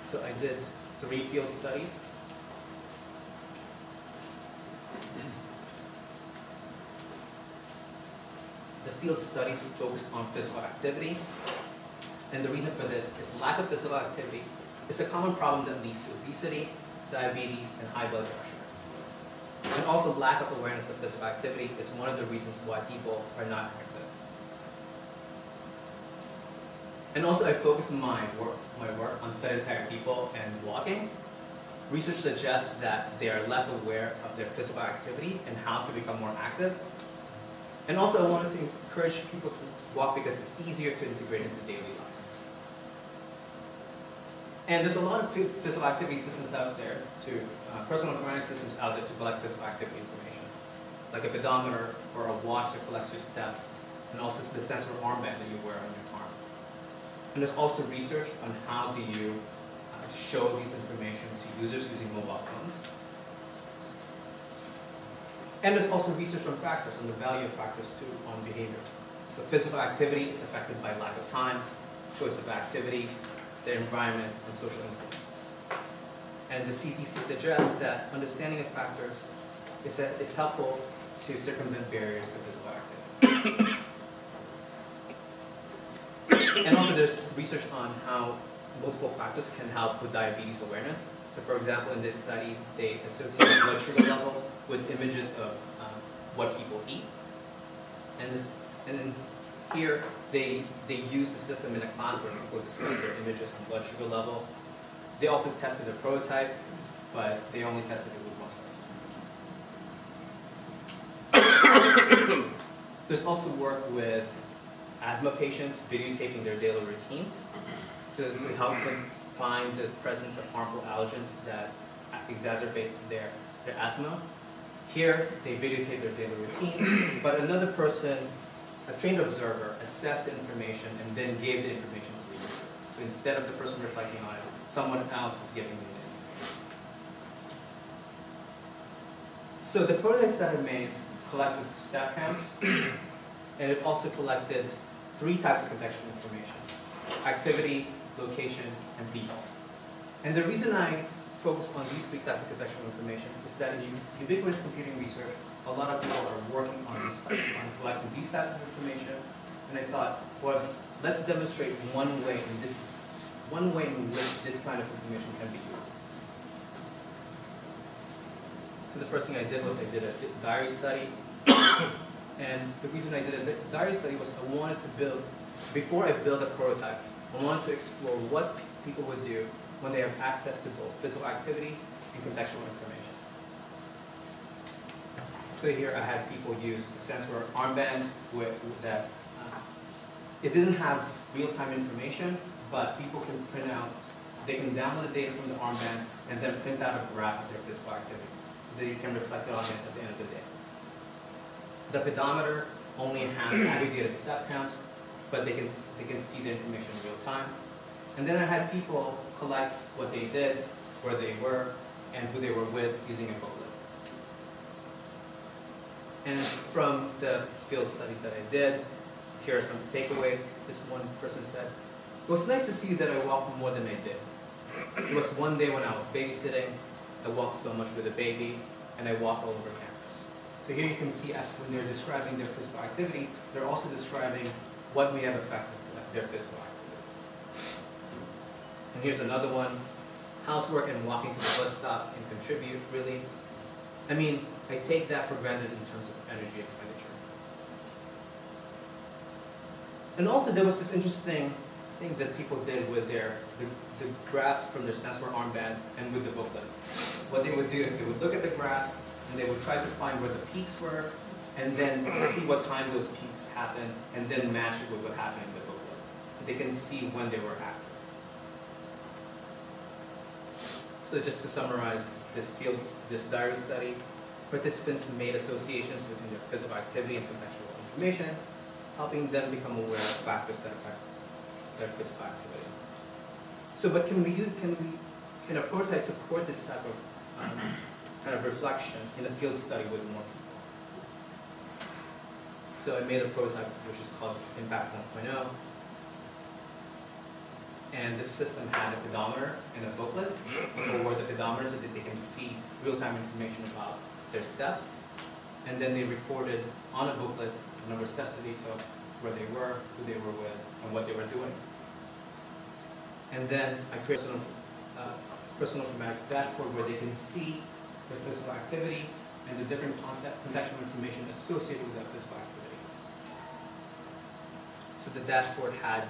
So I did 3 field studies. The field studies focused on physical activity. And the reason for this is lack of physical activity is a common problem that leads to obesity, diabetes, and high blood pressure. And also lack of awareness of physical activity is one of the reasons why people are not active. And also I focus my work on sedentary people and walking. Research suggests that they are less aware of their physical activity and how to become more active. And also I wanted to encourage people to walk because it's easier to integrate into daily life. And there's a lot of physical activity systems out there, personal informatics systems out there to collect physical activity information, like a pedometer or a watch that collects your steps, and also the sensor armband that you wear on your arm. And there's also research on how do you show these information to users using mobile phones. And there's also research on factors, on the value of factors too, on behavior. So physical activity is affected by lack of time, choice of activities, their environment, and social influence. And the CTC suggests that understanding of factors is helpful to circumvent barriers to physical activity. And also there's research on how multiple factors can help with diabetes awareness. So for example, in this study, they associated blood sugar level with images of what people eat. And then here, they use the system in a class where people discuss their images and blood sugar level. They also tested a prototype, but they only tested it with 1 person. There's also work with asthma patients videotaping their daily routines, so to help them find the presence of harmful allergens that exacerbates their asthma. Here, they videotape their daily routine, but another person, a trained observer, assessed the information and then gave the information to the user. So instead of the person reflecting on it, someone else is giving them the information. So the prototypes that I made collected step counts, and it also collected 3 types of contextual information: activity, location, and people. And the reason I focus on these 3 types of contextual information is that in ubiquitous computing research, a lot of people are working on collecting these types of information. And I thought, well, let's demonstrate one way in which this kind of information can be used. So the first thing I did was I did a diary study. And the reason I did a diary study was I wanted to build, before I build a prototype, I wanted to explore what people would do when they have access to both physical activity and contextual information. So here I had people use the sensor armband that it didn't have real-time information, but people can print out, they can download the data from the armband and then print out a graph of their physical activity. They can reflect on it at the end of the day. The pedometer only has aggregated step counts, but they can see the information in real time. And then I had people collect what they did, where they were, and who they were with using a booklet. And from the field study that I did, here are some takeaways. This one person said, "It was nice to see that I walked more than I did. It was one day when I was babysitting, I walked so much with a baby, and I walked all over campus." So here you can see as when they're describing their physical activity, they're also describing what may have affected their physical activity. And here's another one. Housework and walking to the bus stop can contribute, really. I mean, I take that for granted in terms of energy expenditure. And also there was this interesting thing that people did with the graphs from their sensor armband and with the booklet. What they would do is they would look at the graphs and they would try to find where the peaks were and then see what time those peaks happened and then match it with what happened in the booklet. So they can see when they were active. So just to summarize this diary study, participants made associations between their physical activity and contextual information, helping them become aware of factors that affect their physical activity. So, but can a prototype support this type of kind of reflection in a field study with more people? So I made a prototype which is called Impact 1.0. And this system had a pedometer and a booklet. People wore the pedometer so that they can see real-time information about their steps. And then they recorded on a booklet the number of steps that they took, where they were, who they were with, and what they were doing. And then I created a personal informatics dashboard where they can see their physical activity and the different contextual information associated with that physical activity. So the dashboard had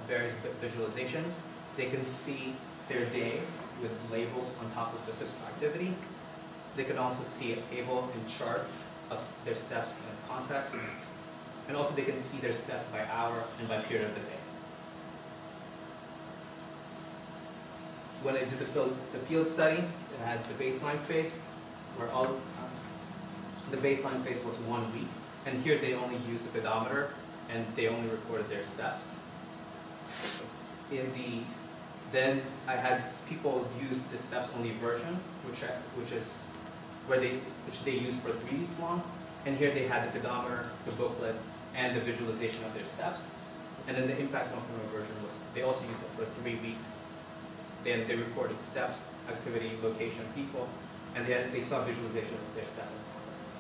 various visualizations. They can see their day with labels on top of the physical activity. They can also see a table and chart of their steps in context. And also they can see their steps by hour and by period of the day. When I did the field study, it had the baseline phase, where the baseline phase was 1 week. And here they only used the pedometer and they only recorded their steps. Then I had people use the steps only version, which they used for 3 weeks long. And here they had the pedometer, the booklet, and the visualization of their steps. And then the impact 1.0 version was, they also used it for 3 weeks. Then they recorded steps, activity, location, people, and they saw visualization of their steps and context.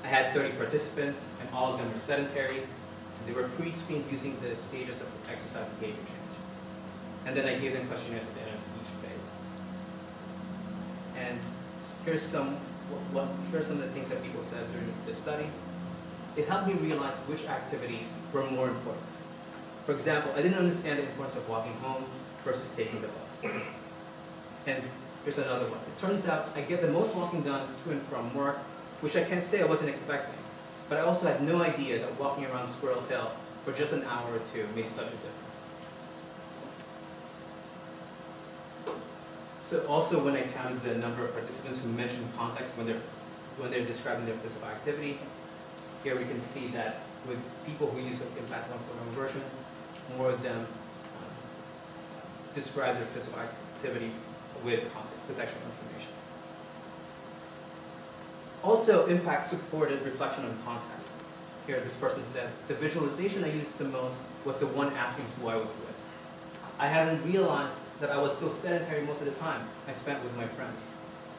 I had 30 participants, and all of them were sedentary. They were pre-screened using the stages of exercise and behavior change. And then I gave them questionnaires at the end of each phase. And here's some of the things that people said during the study. It helped me realize which activities were more important. For example, I didn't understand the importance of walking home versus taking the bus. And here's another one. It turns out I get the most walking done to and from work, which I can't say I wasn't expecting. But I also had no idea that walking around Squirrel Hill for just an hour or two made such a difference. So also when I counted the number of participants who mentioned context when they're describing their physical activity, here we can see that with people who use an Impact 1.0 version, more of them describe their physical activity with contextual information. Also, Impact supported reflection on context. Here, this person said, the visualization I used the most was the one asking who I was with. I hadn't realized that I was so sedentary most of the time I spent with my friends.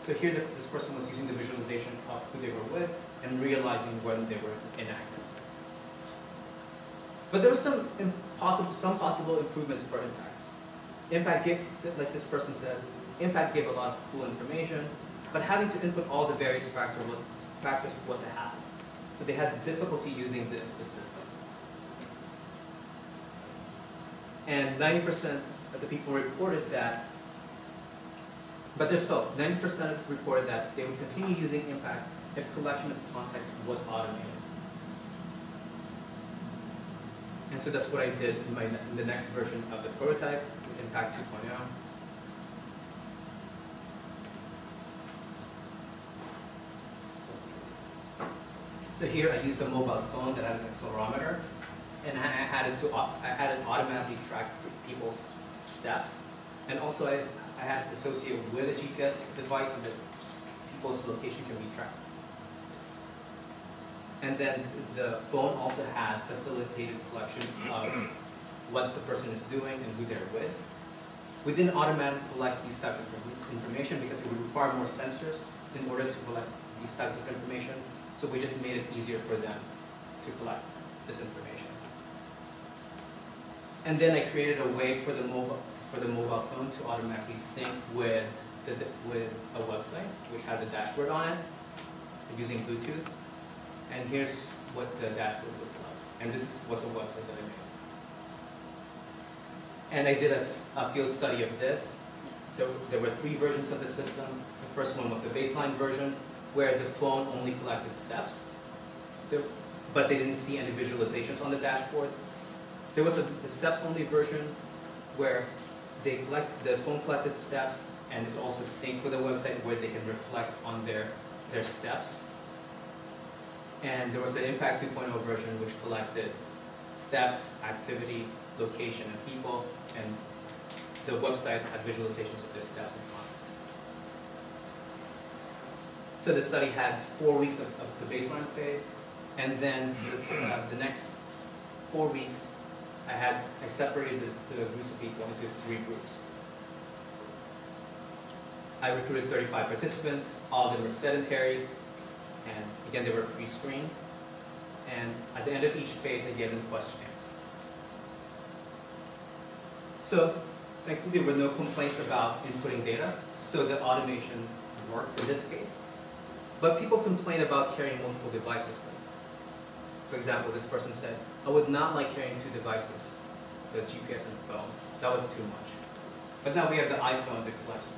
So here, this person was using the visualization of who they were with and realizing when they were inactive. But there were some possible improvements for Impact. Impact gave, like this person said, Impact gave a lot of cool information, but having to input all the various factors was a hassle. So they had difficulty using the system. And 90% of the people reported that, but there's still, 90% reported that they would continue using Impact if collection of context was automated. And so that's what I did in the next version of the prototype, with Impact 2.0. So here I used a mobile phone that had an accelerometer, and I had it automatically track people's steps. And also I had it associated with a GPS device so that people's location can be tracked. And then the phone also had facilitated collection of what the person is doing and who they're with. We didn't automatically collect these types of information because it would require more sensors in order to collect these types of information. So we just made it easier for them to collect this information. And then I created a way for the mobile phone to automatically sync with a website which had the dashboard on it using Bluetooth. And here's what the dashboard looks like. And this was a website that I made. And I did a field study of this. There were 3 versions of the system. The first one was the baseline version, where the phone only collected steps, but they didn't see any visualizations on the dashboard. There was the steps-only version, where the phone collected steps, and it also synced with the website where they can reflect on their steps. And there was the Impact 2.0 version, which collected steps, activity, location, and people, and the website had visualizations of their steps and context. So the study had 4 weeks of the baseline phase, and then the next 4 weeks, I separated the groups of people into 3 groups. I recruited 35 participants. All of them were sedentary, and again, they were pre-screened. And at the end of each phase, I gave them questionnaires. So, thankfully, there were no complaints about inputting data, so the automation worked in this case. But people complain about carrying multiple devices. For example, this person said, I would not like carrying 2 devices, the GPS and phone. That was too much. But now we have the iPhone that collects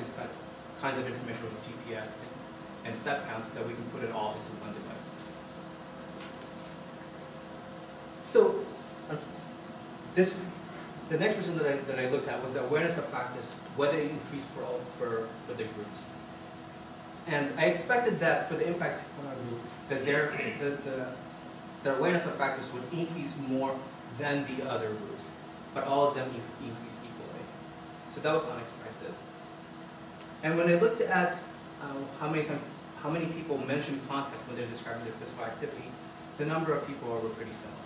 these kinds of information with GPS and step counts that we can put it all into one device. So, the next reason that I looked at was the awareness of factors, whether it increased for the groups. And I expected that for the impact group, that their awareness of factors would increase more than the other groups, but all of them increased equally. So that was unexpected. And when I looked at how many people mentioned context when they're describing their physical activity, the number of people were pretty similar.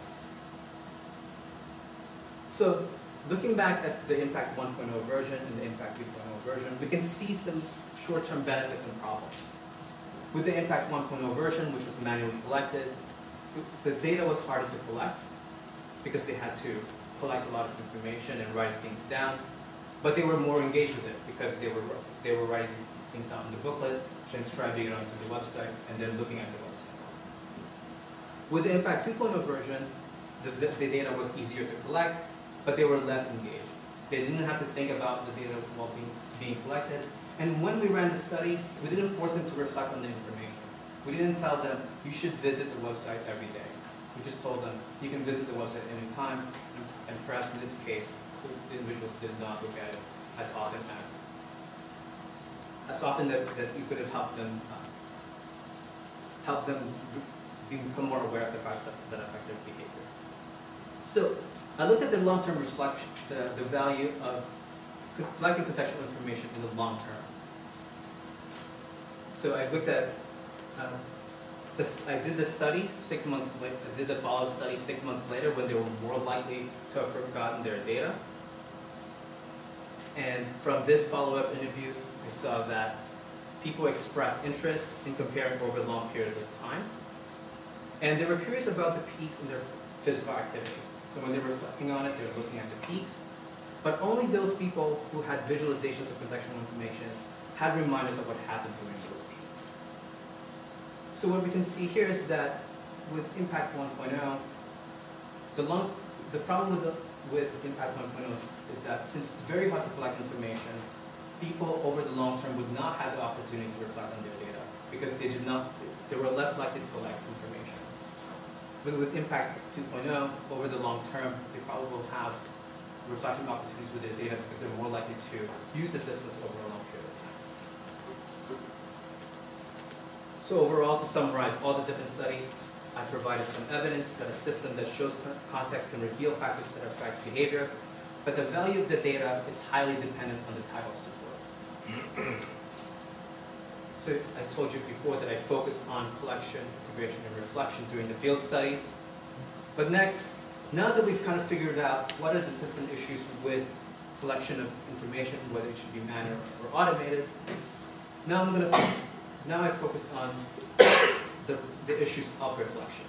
So looking back at the Impact 1.0 version and the Impact 2.0 version, we can see some short-term benefits and problems. With the Impact 1.0 version, which was manually collected, the data was harder to collect because they had to collect a lot of information and write things down. But they were more engaged with it because they were writing things down in the booklet, transcribing it onto the website, and then looking at the website. With the Impact 2.0 version, the data was easier to collect, but they were less engaged. They didn't have to think about the data while being collected. And when we ran the study, we didn't force them to reflect on the information. We didn't tell them, you should visit the website every day. We just told them, you can visit the website anytime, and perhaps in this case, the individuals did not look at it as often that you could have helped them become more aware of the facts that affect their behavior. So I looked at the long-term reflection, the value of collecting contextual information in the long term. So I looked at, I did the study 6 months later, I did the follow-up study 6 months later when they were more likely to have forgotten their data. And from this follow-up interviews, I saw that people expressed interest in comparing over long periods of time. And they were curious about the peaks in their physical activity. So when they were reflecting on it, they were looking at the peaks. But only those people who had visualizations of contextual information had reminders of what happened during those peaks. So what we can see here is that with Impact 1.0, the problem with Impact 1.0 is that since it's very hard to collect information, people over the long term would not have the opportunity to reflect on their data because they were less likely to collect information. But with Impact 2.0, over the long term, they probably will have reflection opportunities with their data because they're more likely to use the systems over a long period of time. So overall, to summarize all the different studies, I provided some evidence that a system that shows context can reveal factors that affect behavior, but the value of the data is highly dependent on the type of support. So I told you before that I focused on collection, integration, and reflection during the field studies. But next, now that we've kind of figured out what are the different issues with collection of information, whether it should be manual or automated, now I focused on the issues of reflection.